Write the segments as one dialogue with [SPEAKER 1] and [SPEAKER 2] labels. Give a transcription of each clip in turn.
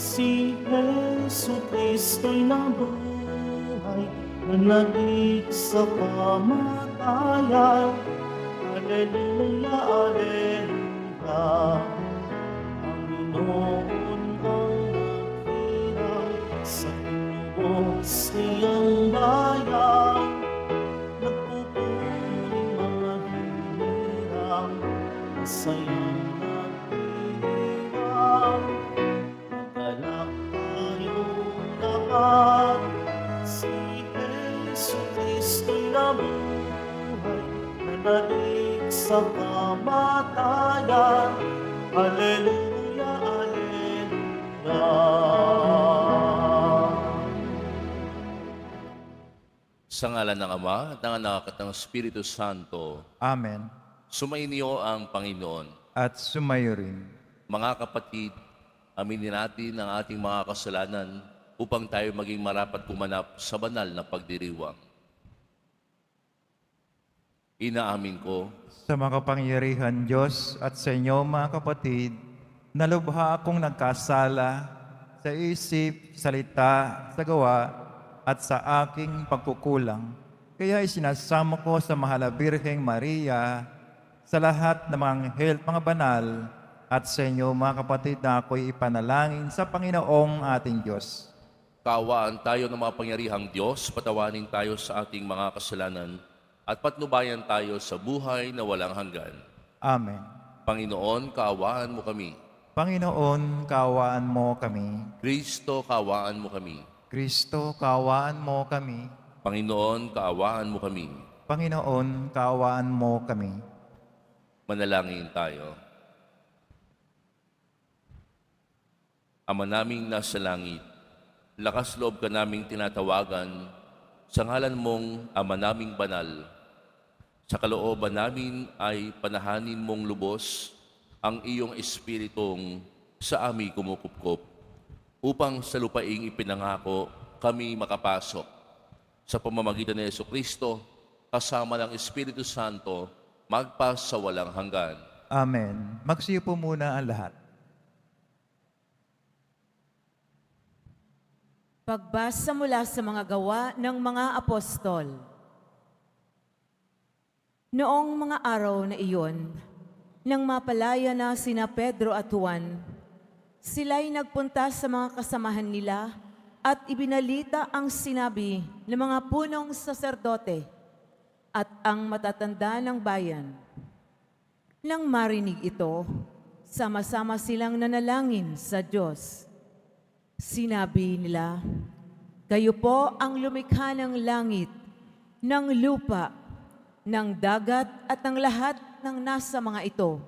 [SPEAKER 1] Si Jesu Kristo'y nabuhay, nanatili sa kamatayan. Alleluia, Alleluia. Panginoon ang naghirap sa tinubos niyang bayan. Nagpupuring mga hinirang, masayang naghihirap. Magalak tayong lahat, si Jesu Kristo'y nabuhay, nanatili sa kamatayan. Alleluia, Alleluia.
[SPEAKER 2] Sa ngalan ng Ama, at ng Anak, at ng Espiritu Santo,
[SPEAKER 3] Amen.
[SPEAKER 2] sumainyo ang Panginoon.
[SPEAKER 3] At sumayo rin.
[SPEAKER 2] Mga kapatid, aminin natin ang ating mga kasalanan upang tayo maging marapat kumanap sa banal na pagdiriwang. Inaamin ko
[SPEAKER 3] Sa makapangyarihan Diyos at sa inyo mga kapatid, nalubha akong nagkasala sa isip, salita, sa gawa, at sa aking pagkukulang. Kaya isinasamo ko sa Mahal na Birheng Maria, sa lahat ng mga anghel, mga banal, at sa inyo mga kapatid na ako'y ipanalangin sa Panginoong ating Diyos.
[SPEAKER 2] kaawaan tayo ng mapangyarihang Diyos, patawanin tayo sa ating mga kasalanan, at patnubayan tayo sa buhay na walang hanggan.
[SPEAKER 3] Amen.
[SPEAKER 2] Panginoon, kaawaan mo kami.
[SPEAKER 3] Panginoon, kaawaan mo kami.
[SPEAKER 2] Kristo, kaawaan mo kami.
[SPEAKER 3] Kristo, kaawaan mo kami.
[SPEAKER 2] Panginoon, kaawaan mo kami.
[SPEAKER 3] Panginoon, kaawaan mo kami.
[SPEAKER 2] Manalangin tayo. Ama naming nasa langit, lakas loob ka naming tinatawagan sa ngalan mong Ama naming banal. Sa kalooban namin ay panahanin mong lubos ang iyong espiritong sa amin kumukupkop, upang sa lupaing ipinangako kami makapasok. Sa pamamagitan ni Jesucristo, kasama ng Espiritu Santo, magpas sa walang hanggan.
[SPEAKER 3] Amen. Magsiyo po muna ang lahat.
[SPEAKER 4] Pagbasa mula sa mga gawa ng mga apostol. Noong mga araw na iyon, nang mapalaya na sina Pedro at Juan, sila'y nagpunta sa mga kasamahan nila at ibinalita ang sinabi ng mga punong saserdote at ang matatanda ng bayan. Nang marinig ito, sama-sama silang nanalangin sa Diyos. Sinabi nila, "Kayo po ang lumikha ng langit, ng lupa, ng dagat at ng lahat ng nasa mga ito.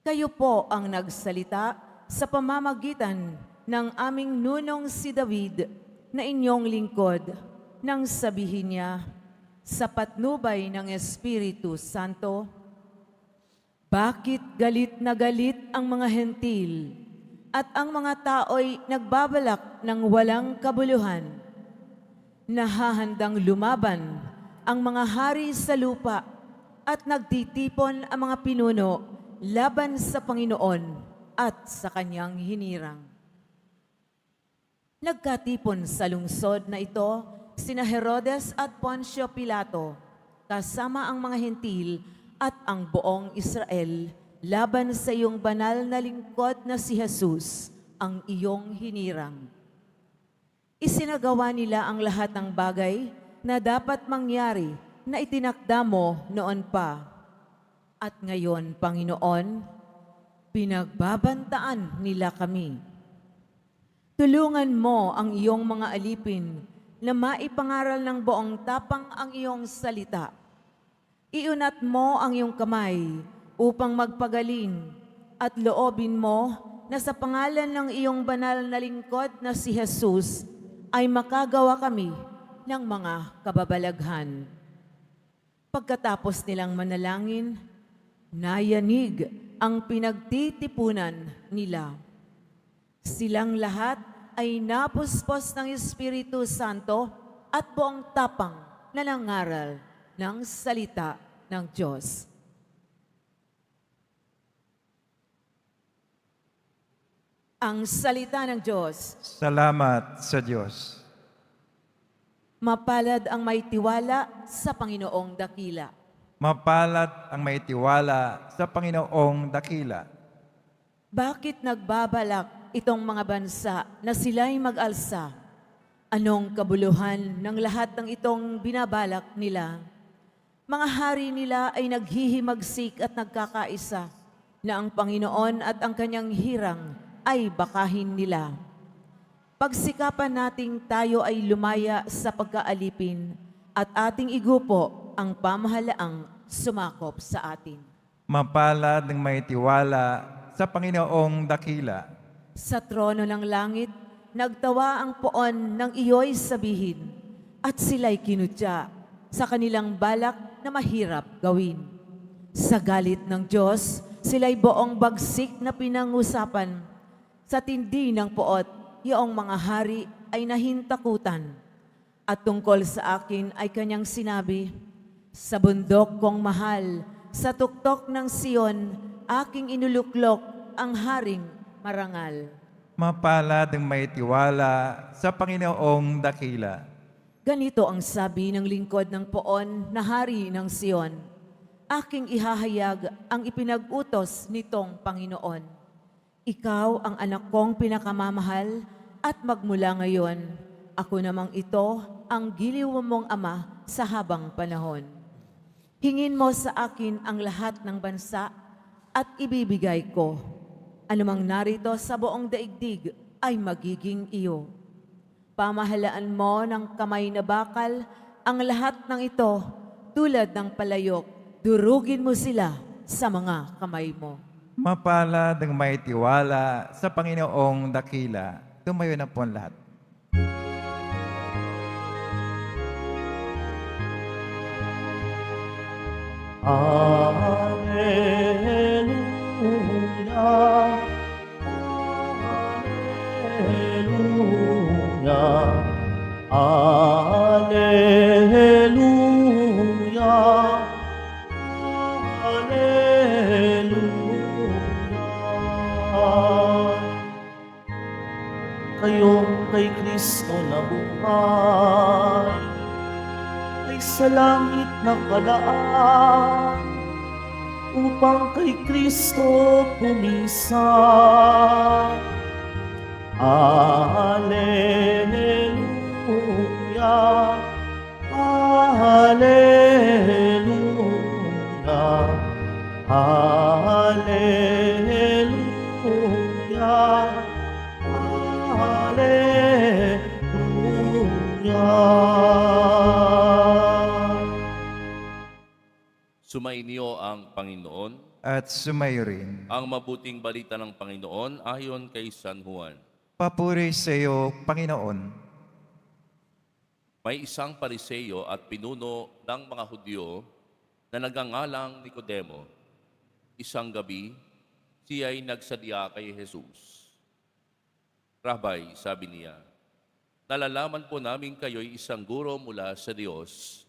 [SPEAKER 4] Kayo po ang nagsalita sa pamamagitan ng aming nunong si David na inyong lingkod nang sabihin niya sa patnubay ng Espiritu Santo, bakit galit na galit ang mga hentil at ang mga tao'y nagbabalak ng walang kabuluhan? Nahahandang lumaban ang mga hari sa lupa at nagtitipon ang mga pinuno laban sa Panginoon at sa kanyang hinirang." Nagkatipon sa lungsod na ito sina Herodes at Poncio Pilato, kasama ang mga hentil at ang buong Israel laban sa iyong banal na lingkod na si Jesus, ang iyong hinirang. Isinagawa nila ang lahat ng bagay na dapat mangyari na itinakda mo noon pa. At ngayon, Panginoon, pinagbabantaan nila kami. Tulungan mo ang iyong mga alipin na maipangaral ng buong tapang ang iyong salita. Iunat mo ang iyong kamay upang magpagaling at loobin mo na sa pangalan ng iyong banal na lingkod na si Jesus ay makagawa kami ng mga kababalaghan. Pagkatapos nilang manalangin, nayanig ang pinagtitipunan nila. Silang lahat ay napuspos ng Espiritu Santo at buong tapang na nangaral ng salita ng Diyos. Ang salita ng Diyos.
[SPEAKER 3] Salamat sa Diyos.
[SPEAKER 4] Mapalad ang may tiwala sa Panginoong dakila.
[SPEAKER 3] Mapalad ang may tiwala sa Panginoong dakila.
[SPEAKER 4] Bakit nagbabalak itong mga bansa na sila'y mag-alsa? Anong kabuluhan ng lahat ng itong binabalak nila? Mga hari nila ay naghihimagsik at nagkakaisa na ang Panginoon at ang kanyang hirang ay bakahin nila. Pagsikapan nating tayo ay lumaya sa pagkaalipin at ating igupo ang pamahalaang sumakop sa atin.
[SPEAKER 3] Mapalad ang may tiwala sa Panginoong dakila.
[SPEAKER 4] Sa trono ng langit, nagtawa ang poon ng iyo'y sabihin at sila'y kinutya sa kanilang balak na mahirap gawin. Sa galit ng Diyos, sila'y buong bagsik na pinangusapan. Sa tindi ng poot, iyong mga hari ay nahintakutan. At tungkol sa akin ay kanyang sinabi, sa bundok kong mahal, sa tuktok ng Siyon, aking inuluklok ang haring marangal.
[SPEAKER 3] Mapalad ang may tiwala sa Panginoong dakila.
[SPEAKER 4] Ganito ang sabi ng lingkod ng poon na hari ng Siyon, aking ihahayag ang ipinag-utos nitong Panginoon. Ikaw ang anak kong pinakamamahal at magmula ngayon, ako namang ito ang giliw mong ama sa habang panahon. Hingin mo sa akin ang lahat ng bansa at ibibigay ko. Anumang narito sa buong daigdig ay magiging iyo. Pamahalaan mo ng kamay na bakal ang lahat ng ito tulad ng palayok, durugin mo sila sa mga kamay mo.
[SPEAKER 3] Mapalad ang may tiwala sa Panginoong dakila. Tumayo na po ang lahat.
[SPEAKER 1] Hallelujah, Hallelujah, Hallelujah, Hallelujah. Kayong kay Kristo na buhay ay sa langit nakalaan upang kay Kristo pumisan. Hallelujah, Hallelujah, Hallelujah, Hallelujah.
[SPEAKER 2] Sumainyo ang Panginoon.
[SPEAKER 3] At sumayo rin.
[SPEAKER 2] Ang mabuting balita ng Panginoon ayon kay San Juan.
[SPEAKER 3] Papuri sa iyo, Panginoon.
[SPEAKER 2] May isang pariseyo at pinuno ng mga Hudyo na nagangalang Nicodemo. Isang gabi, siya ay nagsadya kay Jesus. Rabay, sabi niya, nalalaman po namin kayo'y isang guro mula sa Diyos,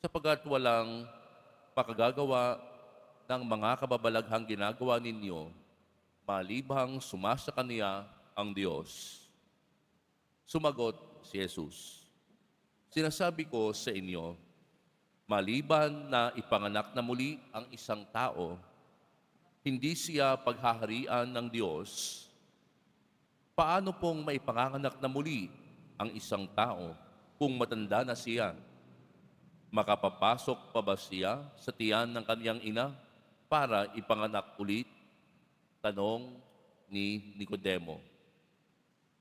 [SPEAKER 2] sapagkat walang makagagawa ng mga kababalaghang ginagawa ninyo, malibang sumasa kaniya ang Diyos. Sumagot si Jesus, sinasabi ko sa inyo, maliban na ipanganak na muli ang isang tao, hindi siya paghaharian ng Diyos. Paano pong maipanganak na muli ang isang tao kung matanda na siya? Makapapasok pa ba siya sa tiyan ng kanyang ina para ipanganak ulit? Tanong ni Nicodemo.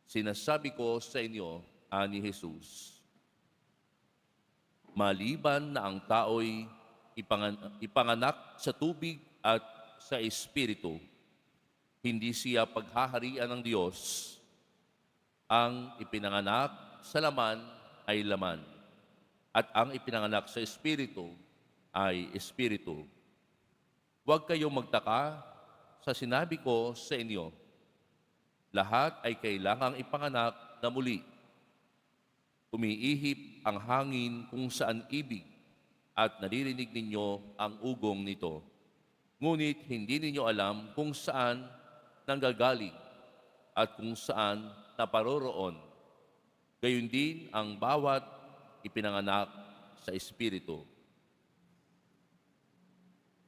[SPEAKER 2] Sinasabi ko sa inyo, ani Jesus, maliban na ang tao'y ipanganak sa tubig at sa Espiritu, hindi siya paghaharian ng Diyos. Ang ipinanganak sa laman ay laman, at ang ipinanganak sa Espiritu ay Espiritu. Huwag kayong magtaka sa sinabi ko sa inyo, lahat ay kailangang ipanganak na muli. Umiihip ang hangin kung saan ibig at naririnig ninyo ang ugong nito. Ngunit hindi ninyo alam kung saan nanggagaling at kung saan naparoroon. Gayon din ang bawat ipinanganak sa Espiritu.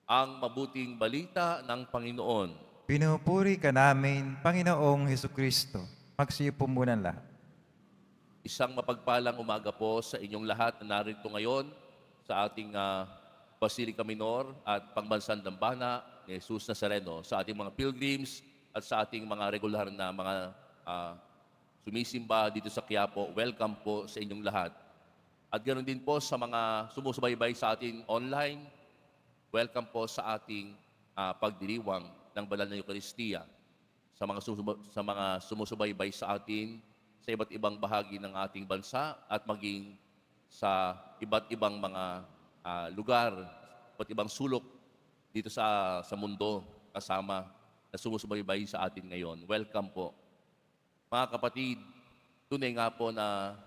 [SPEAKER 2] Ang mabuting balita ng Panginoon.
[SPEAKER 3] Pinupuri ka namin, Panginoong Hesukristo. Magsiupo muna lahat.
[SPEAKER 2] Isang mapagpalang umaga po sa inyong lahat na narito ngayon sa ating Basilica Minor at Pangbansang Dambana ni Jesus Nazareno, sa ating mga pilgrims at sa ating mga regular na mga sumisimba dito sa Quiapo. Welcome po sa inyong lahat. At ganoon din po sa mga sumusubaybay sa ating online. Welcome po sa ating pagdiriwang ng Banal na Eucharistia. Sa mga sumusubaybay sa atin sa iba't ibang bahagi ng ating bansa at maging sa iba't ibang mga lugar, iba't ibang sulok dito sa mundo kasama na sumusubaybay sa atin ngayon. Welcome po. Mga kapatid, tunay nga po na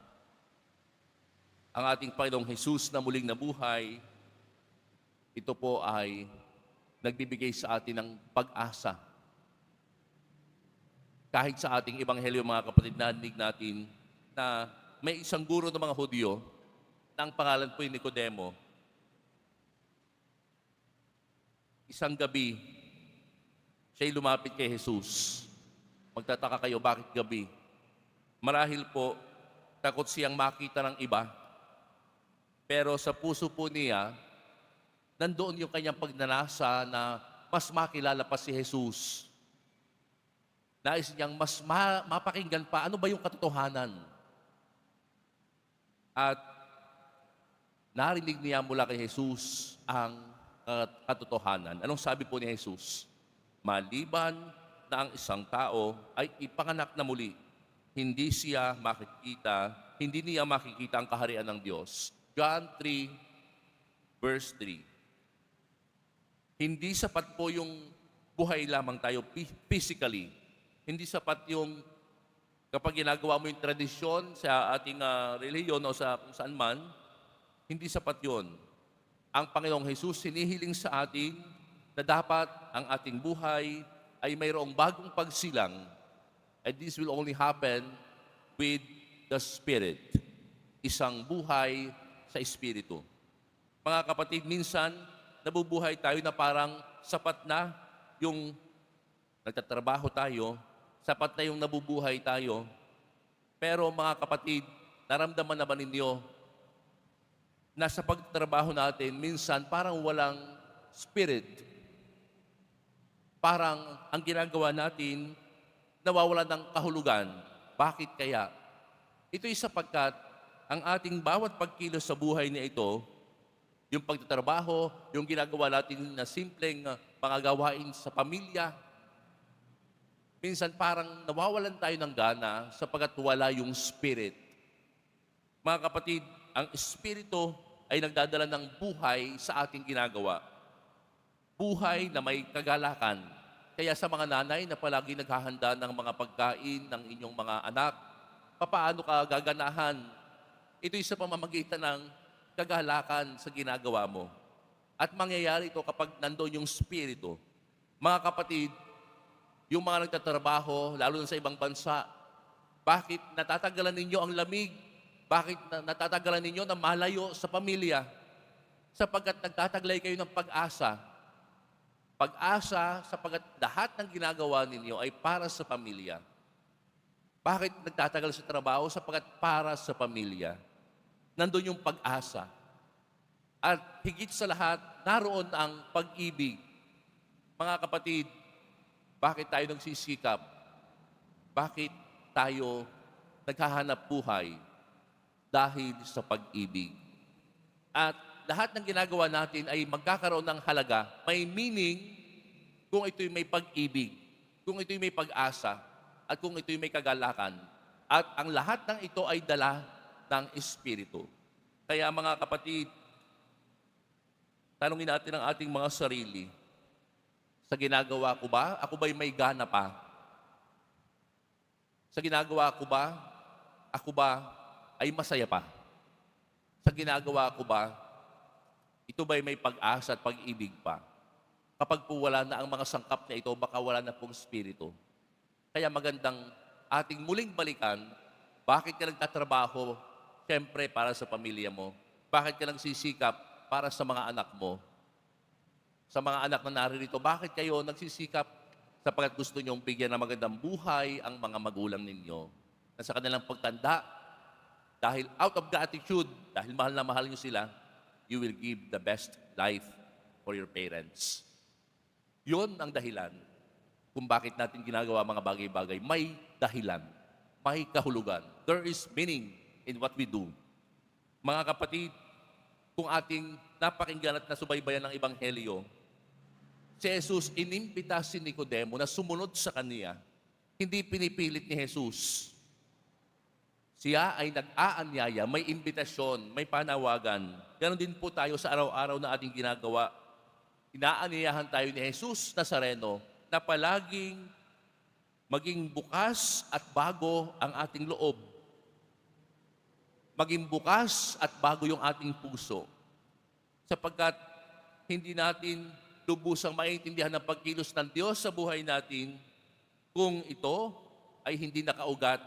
[SPEAKER 2] ang ating Panginoong Jesus na muling nabuhay, ito po ay nagbibigay sa atin ng pag-asa. Kahit sa ating ebanghelyo, mga kapatid, narinig natin na may isang guro ng mga Hudyo na ang pangalan po ay Nicodemo. Isang gabi, siya'y lumapit kay Jesus. Magtataka kayo, bakit gabi? Marahil po, takot siyang makita ng iba. Pero sa puso po niya, nandoon yung kanyang pagnanasa na mas makilala pa si Jesus. Nais niyang mas mapakinggan pa, ano ba yung katotohanan? At narinig niya mula kay Jesus ang katotohanan. Anong sabi po ni Jesus? Maliban na ang isang tao ay ipanganak na muli, hindi niya makikita ang kaharian ng Diyos. John 3, verse 3. Hindi sapat po yung buhay lamang tayo physically. Hindi sapat yung kapag ginagawa mo yung tradisyon sa ating reliyon o sa kung saan man, hindi sapat yun. Ang Panginoong Jesus hinihiling sa atin na dapat ang ating buhay ay mayroong bagong pagsilang, and this will only happen with the Spirit. Isang buhay sa Espiritu. Mga kapatid, minsan nabubuhay tayo na parang sapat na yung nagtatrabaho tayo, sapat na yung nabubuhay tayo. Pero mga kapatid, naramdaman na ba ninyo na sa pagtatrabaho natin, minsan parang walang spirit. Parang ang ginagawa natin, nawawalan ng kahulugan. Bakit kaya? Ito'y sapagkat ang ating bawat pagkilos sa buhay na ito, yung pagtatrabaho, yung ginagawa natin na simpleng pangagawain sa pamilya, minsan parang nawawalan tayo ng gana sapagkat wala yung spirit. Mga kapatid, ang espiritu ay nagdadala ng buhay sa ating ginagawa. Buhay na may kagalakan. Kaya sa mga nanay na palagi naghahanda ng mga pagkain ng inyong mga anak, papaano ka gaganahan? Ito'y sa pamamagitan ng kagalakan sa ginagawa mo. At mangyayari ito kapag nandoon yung spirito. Mga kapatid, yung mga nagtatrabaho, lalo na sa ibang bansa, bakit natatagalan ninyo ang lamig? Bakit natatagalan ninyo na malayo sa pamilya? Sapagkat nagtataglay kayo ng pag-asa. Pag-asa sapagkat lahat ng ginagawa ninyo ay para sa pamilya. Bakit nagtatagal sa trabaho? Sapagkat para sa pamilya. Nandun yung pag-asa. At higit sa lahat, naroon ang pag-ibig. Mga kapatid, bakit tayo nagsisikap? Bakit tayo naghahanap buhay? Dahil sa pag-ibig. At lahat ng ginagawa natin ay magkakaroon ng halaga, may meaning kung ito'y may pag-ibig, kung ito'y may pag-asa, at kung ito'y may kagalakan. At ang lahat ng ito ay dala ng Espiritu. Kaya mga kapatid, tanungin natin ang ating mga sarili, sa ginagawa ko ba? Ako ba'y may gana pa? Sa ginagawa ko ba? Ako ba ay masaya pa? Sa ginagawa ko ba? Ito ba'y may pag-asa at pag-ibig pa? Kapag po wala na ang mga sangkap na ito, baka wala na pong Espiritu. Kaya magandang ating muling balikan, bakit ka nagtatrabaho? Siyempre, para sa pamilya mo. Bakit ka nagsisikap? Para sa mga anak mo. Sa mga anak na naririto, bakit kayo nagsisikap? Sapagkat gusto niyong bigyan ng magandang buhay ang mga magulang ninyo. Na sa kanilang pagtanda, dahil out of gratitude, dahil mahal na mahal niyo sila, you will give the best life for your parents. Yun ang dahilan kung bakit natin ginagawa mga bagay-bagay. May dahilan, may kahulugan. There is meaning in what we do. Mga kapatid, kung ating napakinggan at nasubaybayan ng Ebanghelyo, si Jesus inimbita si Nicodemo na sumunod sa kanya. Hindi pinipilit ni Jesus. Siya ay nag-aanyaya, may imbitasyon, may panawagan. Ganon din po tayo sa araw-araw na ating ginagawa. Inaanyayahan tayo ni Jesus Nazareno na palaging maging bukas at bago ang ating loob. Maging bukas at bago yung ating puso. Sapagkat hindi natin lubusang maintindihan ng pagkilos ng Diyos sa buhay natin kung ito ay hindi nakaugat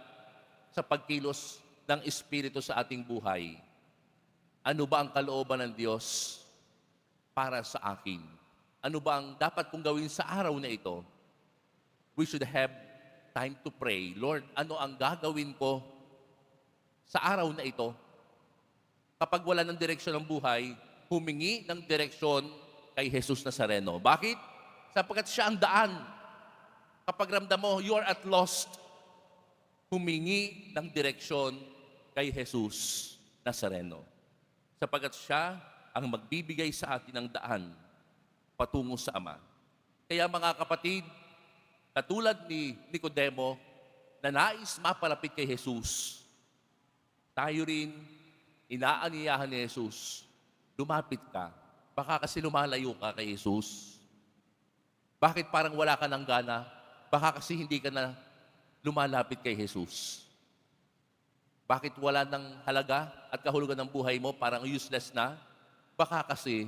[SPEAKER 2] sa pagkilos ng Espiritu sa ating buhay. Ano ba ang kalooban ng Diyos para sa akin? Ano ba ang dapat kong gawin sa araw na ito? We should have time to pray. Lord, ano ang gagawin ko sa araw na ito? Kapag wala ng direksyon ng buhay, humingi ng direksyon kay Jesus Nazareno. Bakit? Sapagkat siya ang daan. Kapag ramdam mo, you are at lost, humingi ng direksyon kay Jesus Nazareno. Sapagkat siya ang magbibigay sa atin ng daan patungo sa Ama. Kaya mga kapatid, katulad ni Nicodemo na nais mapalapit kay Jesus, tayo rin inaanyayahan ni Jesus, lumapit ka. Baka kasi lumalayo ka kay Jesus. Bakit parang wala ka ng gana? Baka kasi hindi ka na lumalapit kay Jesus. Bakit wala ng halaga at kahulugan ng buhay mo, parang useless na? Baka kasi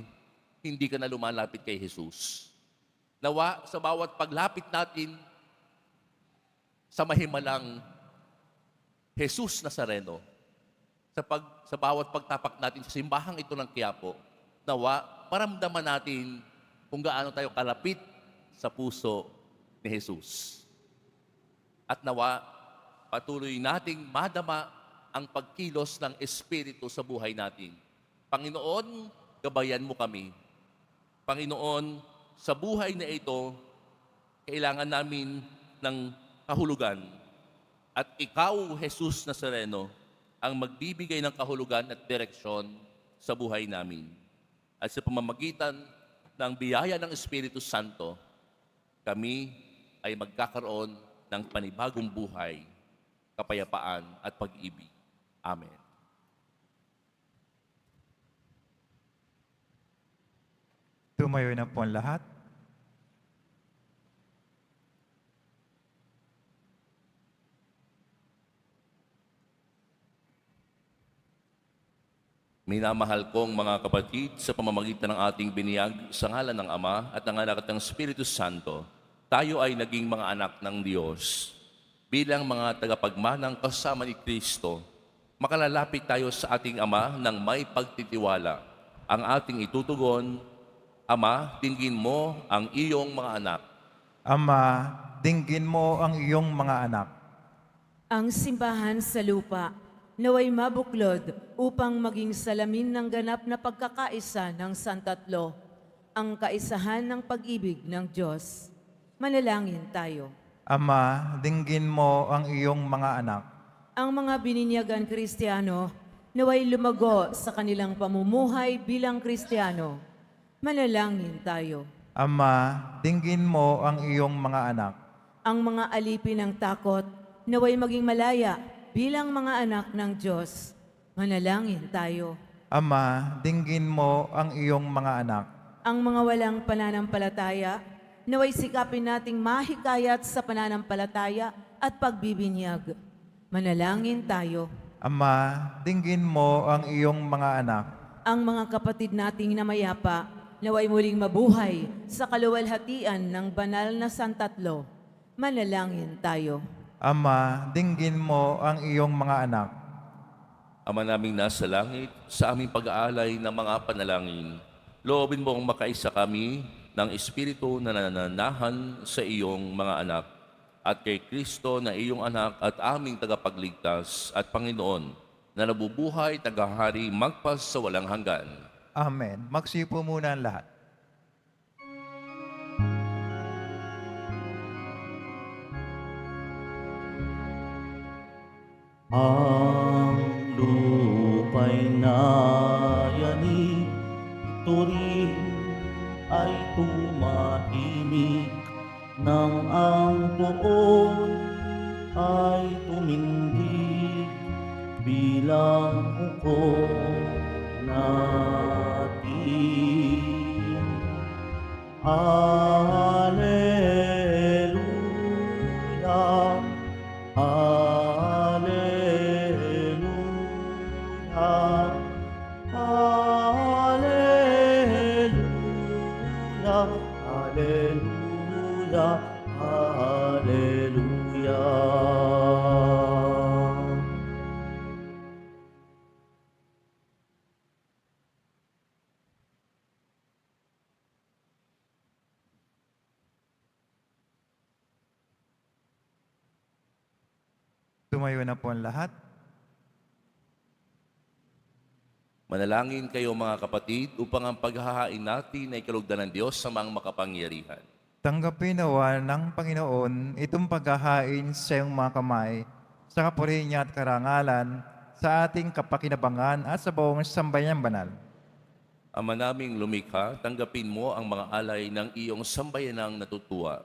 [SPEAKER 2] hindi ka na lumalapit kay Jesus. Nawa, sa bawat paglapit natin sa mahimalang Jesus Nazareno, sa bawat pagtapak natin sa simbahang ito ng Quiapo, nawa, maramdaman natin kung gaano tayo kalapit sa puso ni Jesus. At nawa, patuloy nating madama ang pagkilos ng Espiritu sa buhay natin. Panginoon, gabayan mo kami. Panginoon, sa buhay na ito, kailangan namin ng kahulugan. At ikaw, Jesus Nazareno, ang magbibigay ng kahulugan at direksyon sa buhay namin. At sa pamamagitan ng biyaya ng Espiritu Santo, kami ay magkakaroon ng panibagong buhay, kapayapaan at pag-ibig. Amen.
[SPEAKER 3] Tumayo na po ang lahat.
[SPEAKER 2] Minamahal kong mga kapatid, sa pamamagitan ng ating biniyag sa ngalan ng Ama at ng Anak at ng Espiritu Santo, tayo ay naging mga anak ng Diyos. Bilang mga tagapagmanang kasama ni Kristo, makalalapit tayo sa ating Ama ng may pagtitiwala. Ang ating itutugon, Ama, dinggin mo ang iyong mga anak.
[SPEAKER 3] Ama, dinggin mo ang iyong mga anak.
[SPEAKER 4] Ang simbahan sa lupa, naway mabuklod upang maging salamin ng ganap na pagkakaisa ng Santatlo, ang kaisahan ng pag-ibig ng Diyos. Manalangin tayo.
[SPEAKER 3] Ama, dinggin mo ang iyong mga anak.
[SPEAKER 4] Ang mga bininyagan Kristiyano, naway lumago sa kanilang pamumuhay bilang Kristiyano. Manalangin tayo.
[SPEAKER 3] Ama, dinggin mo ang iyong mga anak.
[SPEAKER 4] Ang mga alipin ng takot, naway maging malaya bilang mga anak ng Diyos. Manalangin tayo.
[SPEAKER 3] Ama, dinggin mo ang iyong mga anak.
[SPEAKER 4] Ang mga walang pananampalataya, naway sikapin nating mahikayat sa pananampalataya at pagbibinyag. Manalangin tayo.
[SPEAKER 3] Ama, dinggin mo ang iyong mga anak.
[SPEAKER 4] Ang mga kapatid nating namayapa, naway muling mabuhay sa kaluwalhatian ng banal na Santatlo. Manalangin tayo.
[SPEAKER 3] Ama, dinggin mo ang iyong mga anak.
[SPEAKER 2] Ama naming nasa langit, sa aming pag-aalay ng mga panalangin, loobin mong makaisa kami ng Espiritu na nananahan sa iyong mga anak at kay Kristo na iyong anak at aming tagapagligtas at Panginoon na nabubuhay, tagahari, magpas sa walang hanggan.
[SPEAKER 3] Amen. Magsipo muna ang lahat.
[SPEAKER 1] Ang lupa'y nayanig, ito rin ay tumahimik, nang ang poon ay tumindig bilang hukom natin. Alleluia, Alleluia, Alleluia, Alleluia, Alleluia.
[SPEAKER 3] Tumayo na po ang lahat.
[SPEAKER 2] Manalangin kayo mga kapatid upang ang paghahain natin ay kalugdan ng Diyos sa mga makapangyarihan.
[SPEAKER 3] Tanggapin nawa ng Panginoon itong paghahain sa iyong mga kamay sa kapurihan niya at karangalan sa ating kapakinabangan at sa buong sambayan banal.
[SPEAKER 2] Ama naming lumikha, tanggapin mo ang mga alay ng iyong sambayanang natutuwa.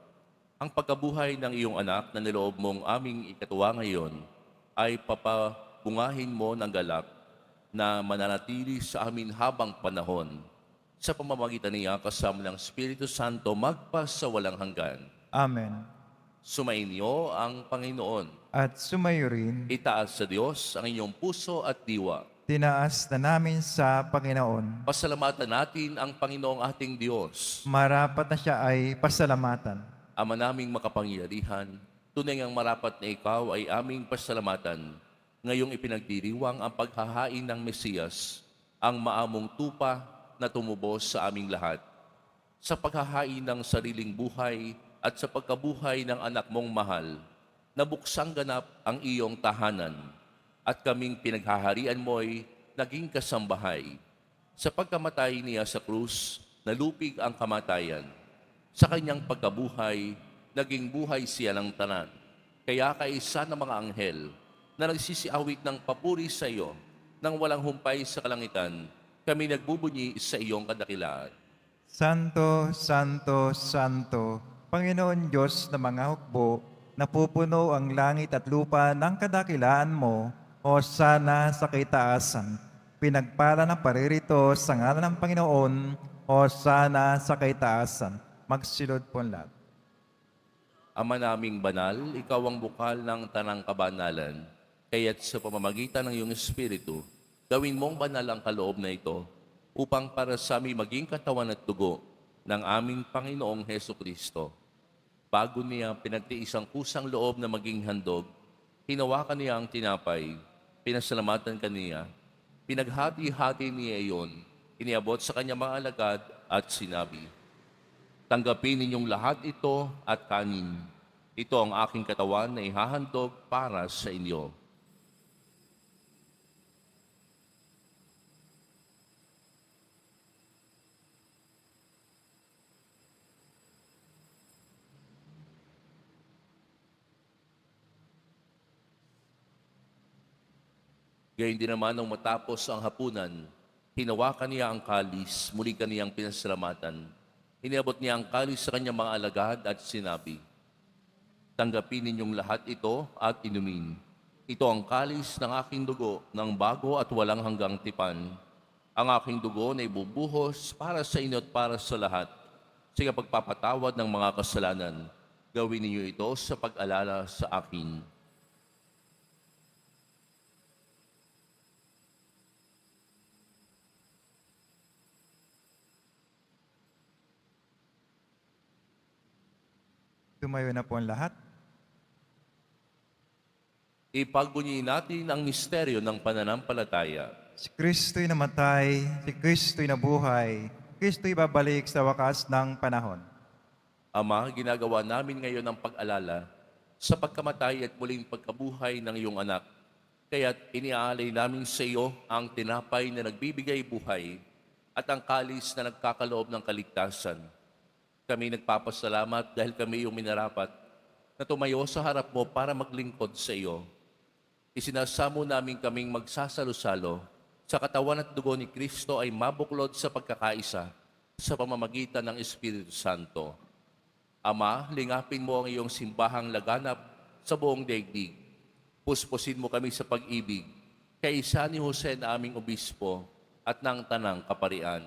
[SPEAKER 2] Ang pagkabuhay ng iyong anak na niloob mong aming ikatuwa ngayon ay papabungahin mo ng galak na mananatili sa amin habang panahon. Sa pamamagitan niya kasama ng Espiritu Santo magpas sa walang hanggan.
[SPEAKER 3] Amen.
[SPEAKER 2] Sumainyo ang Panginoon.
[SPEAKER 3] At sumayo rin,
[SPEAKER 2] Itaas sa Diyos ang inyong puso at diwa.
[SPEAKER 3] tinaas na namin sa Panginoon.
[SPEAKER 2] Pasalamatan natin ang Panginoong ating Diyos.
[SPEAKER 3] Marapat na siya ay pasalamatan.
[SPEAKER 2] Ama naming makapangyarihan, tunay ngang marapat na ikaw ay aming pasalamatan. Ngayong ipinagdiriwang ang paghahain ng Mesiyas, ang maamong tupa na tumubos sa aming lahat. Sa paghahain ng sariling buhay at sa pagkabuhay ng anak mong mahal, nabuksang ganap ang iyong tahanan at kaming pinaghaharian mo'y naging kasambahay. Sa pagkamatay niya sa krus, nalupig ang kamatayan. Sa kanyang pagkabuhay, naging buhay siya ng tanan. Kaya kaisa ng mga anghel na nagsisiawit ng papuri sa iyo nang walang humpay sa kalangitan, kami nagbubunyi sa iyong kadakilaan.
[SPEAKER 3] Santo, Santo, Santo, Panginoon Diyos na mga hukbo, napupuno ang langit at lupa ng kadakilaan mo, o sana sa kaitaasan. Pinagpala ng paririto sa ngalan ng Panginoon, o sana sa kaitaasan. Magsilod po ang lahat.
[SPEAKER 2] Ama naming banal, ikaw ang bukal ng tanang kabanalan. Kaya't sa pamamagitan ng iyong Espiritu, gawin mong banal ang kaloob na ito upang para sa aming maging katawan at dugo ng aming Panginoong Heso Kristo. Bago niya pinagtiis ang kusang loob na maging handog, hinawakan niya ang tinapay, pinasalamatan kaniya, pinaghati-hati niya iyon, iniabot sa kanyang mga alagad at sinabi, "Tanggapin ninyong lahat ito at kanin. Ito ang aking katawan na ihahandog para sa inyo." Gayun din naman nang matapos ang hapunan, hinawakan niya ang kalis, muli kaniyang pinasalamatan. Iniabot niya ang kalis sa kanyang mga alagad at sinabi, "Tanggapin ninyong lahat ito at inumin. Ito ang kalis ng aking dugo ng bago at walang hanggang tipan. Ang aking dugo na ibubuhos para sa inyo at para sa lahat. Sa pagpapatawad ng mga kasalanan, gawin ninyo ito sa pag-alala sa akin."
[SPEAKER 3] Tumayo na po ang lahat.
[SPEAKER 2] Ipagbunyi natin ang misteryo ng pananampalataya.
[SPEAKER 3] Si Kristo'y namatay, si Kristo'y nabuhay, Kristo'y babalik sa wakas ng panahon.
[SPEAKER 2] Ama, ginagawa namin ngayon ang pag-alala sa pagkamatay at muling pagkabuhay ng iyong anak. Kaya't iniaalay namin sa iyo ang tinapay na nagbibigay buhay at ang kalis na nagkakaloob ng kaligtasan. Kami nagpapasalamat dahil kami yung minarapat na tumayo sa harap mo para maglingkod sa iyo. Isinasamo namin kaming magsasalo-salo sa katawan at dugo ni Kristo ay mabuklod sa pagkakaisa sa pamamagitan ng Espiritu Santo. Ama, lingapin mo ang iyong simbahang laganap sa buong daigdig. Puspusin mo kami sa pag-ibig, kaisa ni Jose na aming obispo at ng tanang kaparian.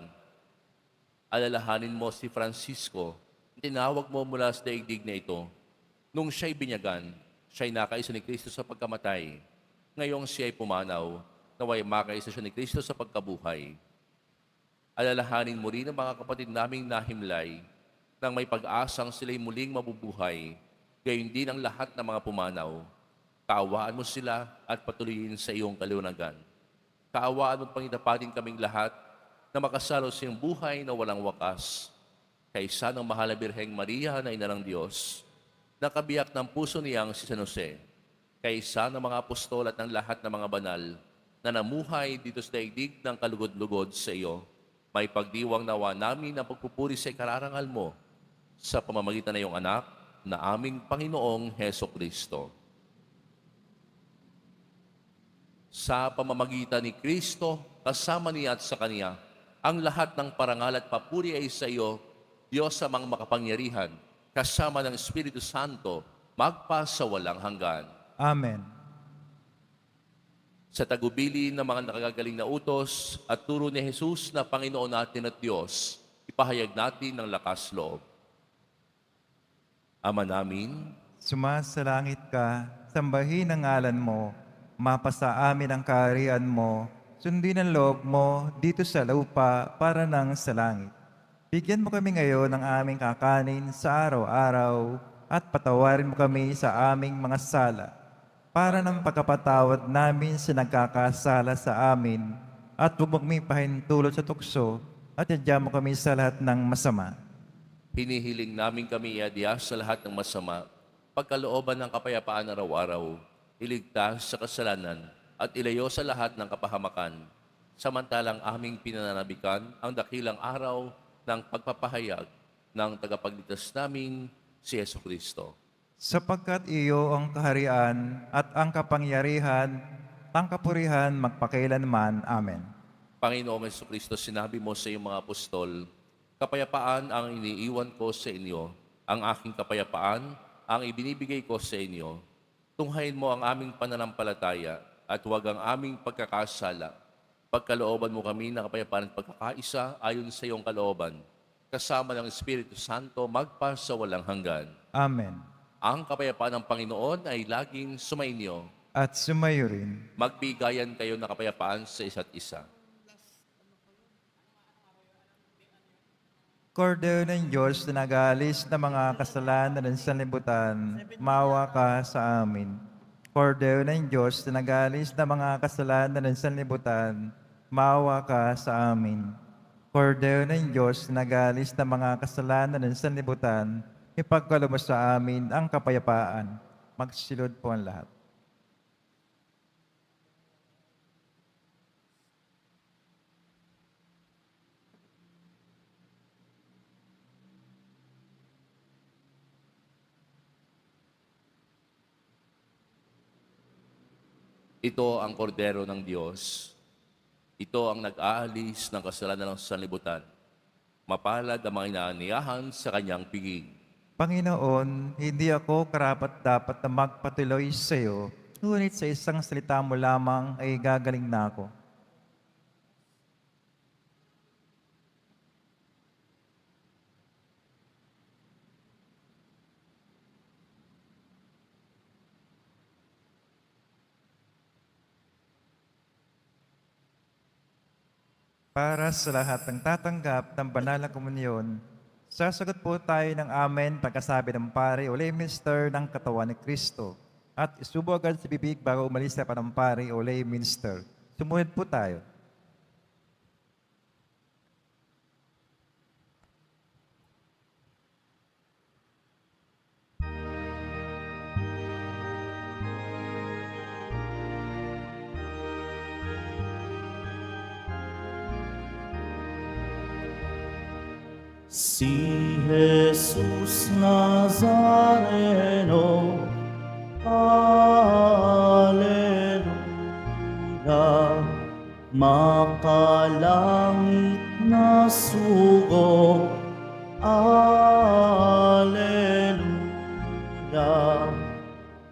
[SPEAKER 2] Alalahanin mo si Francisco, tinawag mo mula sa daigdig na ito. Nung siya'y binyagan, siya'y nakaisa ni Kristo sa pagkamatay. Ngayong siya'y pumanaw, naway makaisa siya ni Kristo sa pagkabuhay. Alalahanin mo rin ang mga kapatid naming nahimlay nang may pag-asang sila'y muling mabubuhay, gayon din ang lahat ng mga pumanaw. Kaawaan mo sila at patuloyin sa iyong kaliwanagan. Kaawaan mo pangitapatin kaming lahat na makasalo sa iyong buhay na walang wakas. Kaysa ng mahal na Birheng Maria na ina ng Diyos, na kabiyak ng puso niyang si San Jose, kaysa ng mga apostol at ng lahat ng mga banal na namuhay dito sa daigdig ng kalugod-lugod sa iyo, may pagdiwang nawa namin ang pagpupuri sa ikararangal mo sa pamamagitan ng iyong anak na aming Panginoong Heso Kristo. Sa pamamagitan ni Kristo, kasama niya at sa Kanya, ang lahat ng parangal at papuri ay sa iyo, Diyos amang makapangyarihan, kasama ng Espiritu Santo, magpa sa walang hanggan.
[SPEAKER 3] Amen.
[SPEAKER 2] Sa tagubilin ng mga nakagagaling na utos at turo ni Jesus na Panginoon natin at Diyos, ipahayag natin ng lakas loob. Ama namin,
[SPEAKER 3] Sumasalangit ka, sambahin ang ngalan mo, mapasa amin ang kaharian mo, sundin ang loob mo dito sa lupa para nang sa langit. Bigyan mo kami ngayon ng aming kakanin sa araw-araw at patawarin mo kami sa aming mga sala para ng pagkapatawad namin sa nagkakasala sa amin at huwag mo kaming pahintulot sa tukso at yadya mo kami sa lahat ng masama.
[SPEAKER 2] hinihiling namin kami iadya sa lahat ng masama, pagkalooban ng kapayapaan araw-araw, iligtas sa kasalanan at ilayo sa lahat ng kapahamakan, samantalang aming pinananabikan ang dakilang araw ng pagpapahayag ng tagapagligtas namin, si Yesu Kristo.
[SPEAKER 3] Sapagkat iyo ang kaharian at ang kapangyarihan, ang kapurihan magpakailanman. Amen.
[SPEAKER 2] Panginoong Yesu Kristo, sinabi mo sa iyong mga apostol, kapayapaan ang iniiwan ko sa inyo, ang aking kapayapaan ang ibinibigay ko sa inyo. Tunghayin mo ang aming pananampalataya at huwag ang aming pagkakasala. Pagkalooban mo kami ng kapayapaan at pagkakaisa ayon sa iyong kalooban, kasama ng Espiritu Santo magpa sa walang hanggan.
[SPEAKER 3] Amen.
[SPEAKER 2] Ang kapayapaan ng Panginoon ay laging sumainyo.
[SPEAKER 3] At sumayo rin.
[SPEAKER 2] Magbigayan kayo ng kapayapaan sa isa't isa.
[SPEAKER 3] Kordero ng Diyos na nag-aalis ng mga kasalanan ng sanlibutan, maawa ka sa amin. Kordero ng Diyos na nag-aalis ng mga kasalanan ng sanlibutan, maawa ka sa amin. Kordero ng Diyos na nag-aalis ng mga kasalanan ng sanlibutan, ipagkaloob mo sa amin ang kapayapaan. Magsilod po ang lahat.
[SPEAKER 2] Ito ang kordero ng Diyos. Ito ang nag-aalis ng kasalanan ng sanlibutan. Mapalad ang mga inaaniyahan sa kanyang piging.
[SPEAKER 3] Panginoon, hindi ako karapat-dapat na magpatuloy sa iyo, ngunit sa isang salita mo lamang ay gagaling na ako. Para sa lahat ng tatanggap ng banal na komunyon, Sasagot po tayo ng amen pagkasabi ng pare o lay minister ng katawan ni Kristo. At isubo agad sa bibig bago umalis sa panampari o lay minister. Sumunod po tayo.
[SPEAKER 1] Si Jesus Nazareno, Alleluia, makalangit na sugo, Alleluia,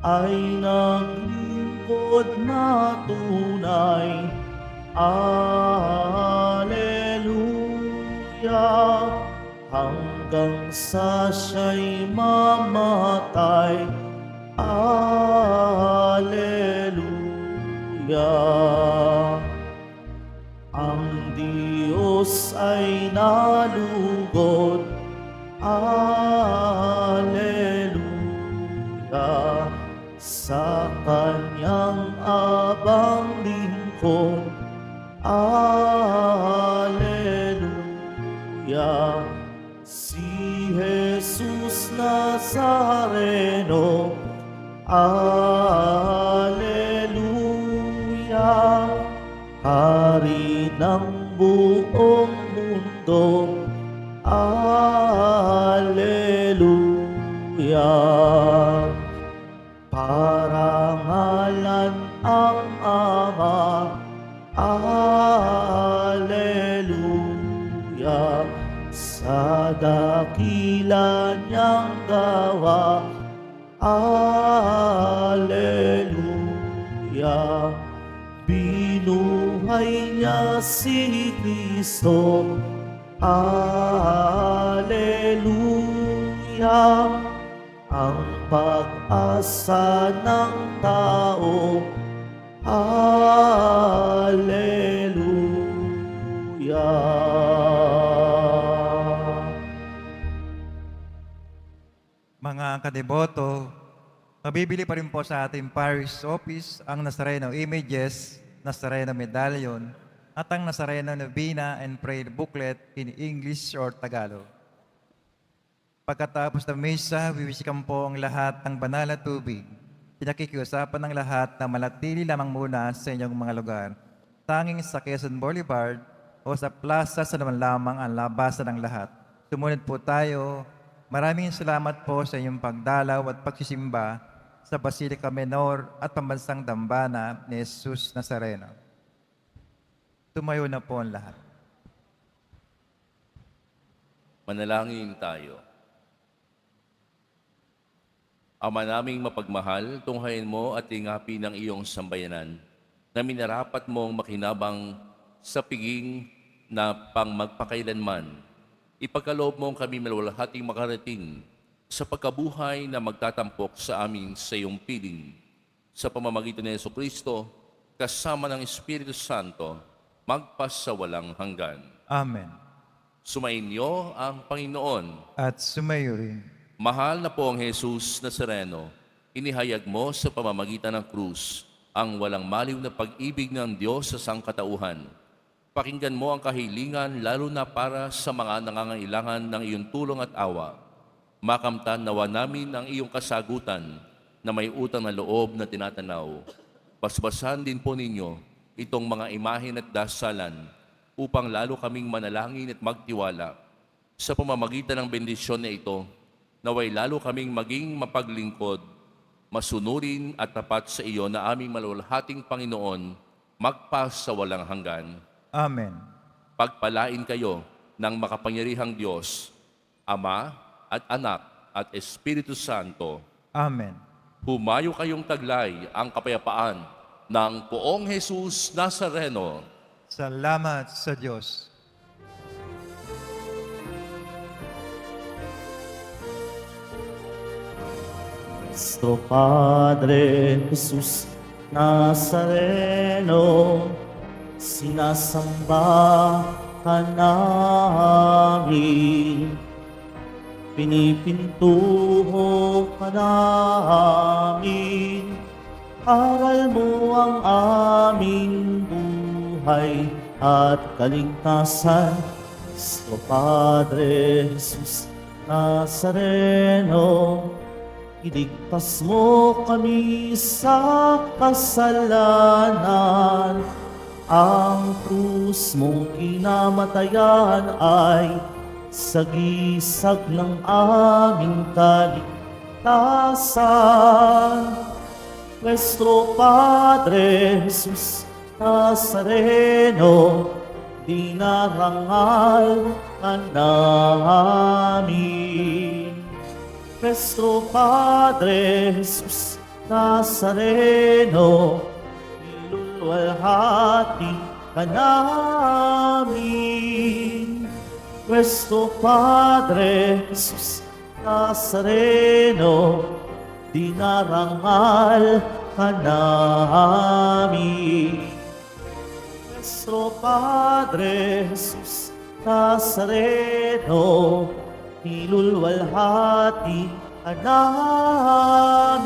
[SPEAKER 1] ay naglingkod na tunay, Alleluia, hanggang sa siya'y mamatay. Alleluia. Ang Diyos ay nalugod. Alleluia. Sa kanyang abang lingkod. Alleluia. Si Jesus Nazareno, Alleluia, Hari ng buong mundo, Alleluia, parangalan ang Ama, Alleluia, sa dakila niyang gawa, Alleluia, binuhay niya si Kristo, Alleluia, ang pag-asa ng tao, Alleluia.
[SPEAKER 3] Mga kadeboto, mabibili pa rin po sa ating parish office ang Nazareno Images, Nazareno Medallion, at ang Nazareno Novena and Prayer Booklet in English or Tagalog. Pagkatapos ng misa, wiwisikan po ang lahat ng banal na tubig. Pinakikiusapan ng lahat na manatili lamang muna sa inyong mga lugar. Tanging sa Quezon Boulevard o sa plaza sa naman lamang ang labasan ng lahat. Sumunod po tayo. Maraming salamat po sa inyong pagdalaw at pagsisimba sa Basilica Menor at Pambansang Dambana ni Jesus Nazareno. Tumayo na po ang lahat.
[SPEAKER 2] Manalangin tayo. Ama naming mapagmahal, tunghayin mo at ingapi ng iyong sambayanan na minarapat mong makinabang sa piging na pang magpakailanman. Ipagkaloob mong kami malwalhating makarating sa pagkabuhay na magtatampok sa amin sa iyong piling. Sa pamamagitan ni Jesucristo, kasama ng Espiritu Santo, magpasawalang hanggan.
[SPEAKER 3] Amen.
[SPEAKER 2] Sumainyo ang Panginoon.
[SPEAKER 3] At sumayo rin.
[SPEAKER 2] Mahal na po ang Jesus Nazareno, inihayag mo sa pamamagitan ng krus ang walang maliw na pag-ibig ng Diyos sa sangkatauhan. Pakinggan mo ang kahilingan lalo na para sa mga nangangailangan ng iyong tulong at awa. Makamtan nawa namin ang iyong kasagutan na may utang na loob na tinatanaw. Basbasan din po ninyo itong mga imahen at dasalan upang lalo kaming manalangin at magtiwala. Sa pamamagitan ng bendisyon na ito, naway lalo kaming maging mapaglingkod, masunurin at tapat sa iyo na aming malulhating Panginoon, magpasawalang hanggan.
[SPEAKER 3] Amen.
[SPEAKER 2] Pagpalain kayo ng makapangyarihang Diyos, Ama at Anak at Espiritu Santo.
[SPEAKER 3] Amen.
[SPEAKER 2] Humayo kayong taglay ang kapayapaan ng Poong Jesus Nazareno.
[SPEAKER 3] Salamat sa Diyos.
[SPEAKER 1] Nuestro Padre Jesus Nazareno, sinasamba ka namin. pinipintuho ka namin. Aral mo ang aming buhay at kaligtasan. Kristo Padre Jesus Nazareno, iligtas mo kami sa kasalanan. Ang krus mong kinamatayan ay sagisag ng aming kaligtasan. Nuestro Padre Jesus Nazareno, dinarangal ka namin. Nuestro Padre Jesus Nazareno, iluluwalhati ka namin. Nuestro Padre Jesus Nazareno, dinarangal ka namin. Nuestro Padre Jesus Nazareno, nilulwalhati ka namin.